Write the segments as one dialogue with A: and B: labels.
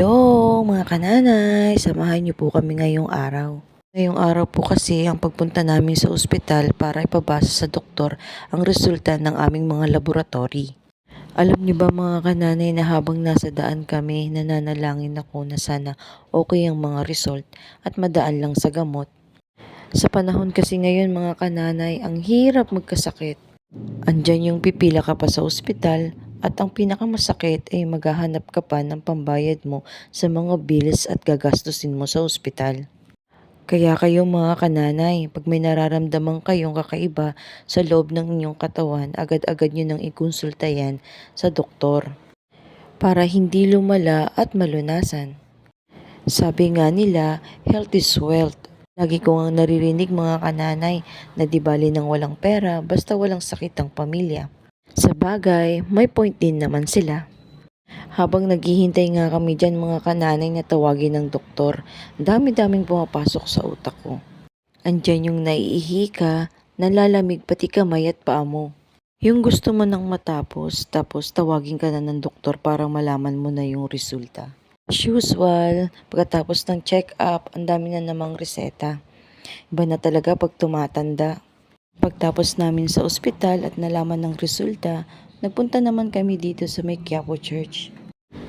A: Hello mga kananay, samahan niyo po kami ngayong araw. Ngayong araw po kasi ang pagpunta namin sa ospital para ipabasa sa doktor ang resulta ng aming mga laboratory. Alam niyo ba mga kananay na habang nasa daan kami, nananalangin ako na sana okay ang mga result at madaan lang sa gamot. Sa panahon kasi ngayon mga kananay, ang hirap magkasakit. Andyan yung pipila ka pa sa ospital at ang pinakamasakit ay maghahanap ka pa ng pambayad mo sa mga bills at gagastusin mo sa ospital. Kaya kayo mga kananay, pag may nararamdaman kayong kakaiba sa loob ng inyong katawan, agad-agad nyo nang ikonsulta yan sa doktor para hindi lumala at malunasan. Sabi nga nila, health is wealth. Lagi ko ang naririnig mga kananay na di bali ng walang pera basta walang sakit ang pamilya. Sa bagay, may point din naman sila. Habang naghihintay nga kami dyan mga kananay na tawagin ng doktor, dami-daming pumapasok sa utak ko. Andyan yung naiihi ka, nalalamig pati kamay at paa mo. Yung gusto mo nang matapos, tapos tawagin ka na ng doktor para malaman mo na yung resulta. As usual, pagkatapos ng check-up, ang dami na namang reseta. Iba na talaga pag tumatanda. Pagtapos namin sa ospital at nalaman ng resulta, nagpunta naman kami dito sa may Quiapo Church.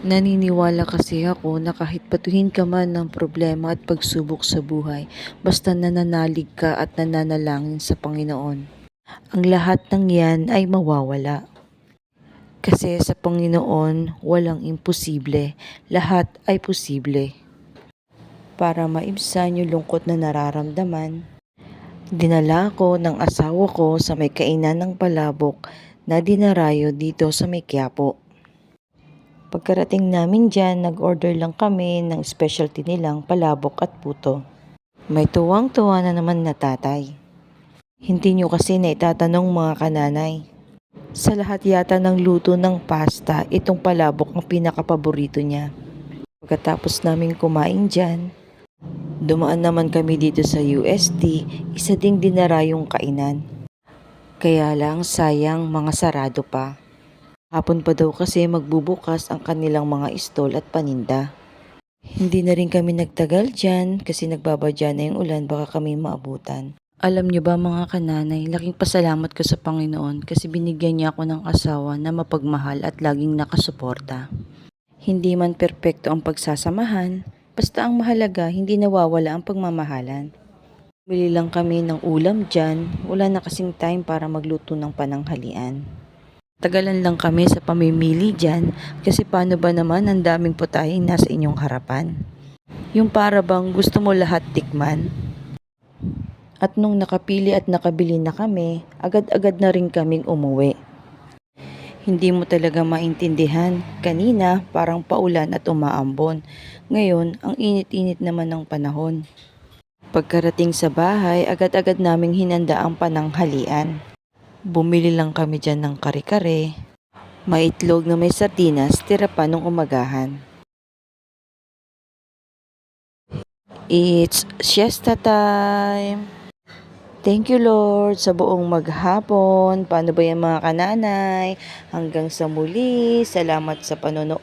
A: Naniniwala kasi ako na kahit batuhin ka man ng problema at pagsubok sa buhay, basta nananalig ka at nananalangin sa Panginoon, ang lahat ng yan ay mawawala. Kasi sa Panginoon, walang imposible. Lahat ay posible. Para maibsan yung lungkot na nararamdaman, dinala ko ng asawa ko sa may kainan ng palabok na dinarayo dito sa may Quiapo. Pagkarating namin dyan, nag-order lang kami ng specialty nilang palabok at puto. May tuwang-tuwa na naman na tatay. Hindi nyo kasi na itatanong mga kananay. Sa lahat yata ng luto ng pasta, itong palabok ang pinakapaborito niya. Pagkatapos namin kumain dyan, dumaan naman kami dito sa UST, isa ding dinarayong kainan. Kaya lang sayang mga sarado pa. Hapon pa daw kasi magbubukas ang kanilang mga stall at paninda. Hindi na rin kami nagtagal dyan kasi nagbabadya na yung ulan baka kami maabutan. Alam niyo ba mga kananay, laking pasalamat ko sa Panginoon kasi binigyan niya ako ng asawa na mapagmahal at laging nakasuporta. Hindi man perpekto ang pagsasamahan, basta ang mahalaga hindi nawawala ang pagmamahalan. Bili lang kami ng ulam dyan, wala na kasing time para magluto ng pananghalian. Tagalan lang kami sa pamimili dyan kasi paano ba naman ang daming putahe nasa inyong harapan. Yung para bang gusto mo lahat tikman. At nung nakapili at nakabili na kami, agad-agad na rin kaming umuwi. Hindi mo talaga maintindihan. Kanina, parang paulan at umaambon. Ngayon, ang init-init naman ng panahon. Pagkarating sa bahay, agad-agad naming hinanda ang pananghalian. Bumili lang kami dyan ng kare-kare. May itlog na may sardinas, tira pa nung umagahan. It's siesta time! Thank you Lord sa buong maghapon. Paano ba yan mga kananay? Hanggang sa muli, salamat sa panonood.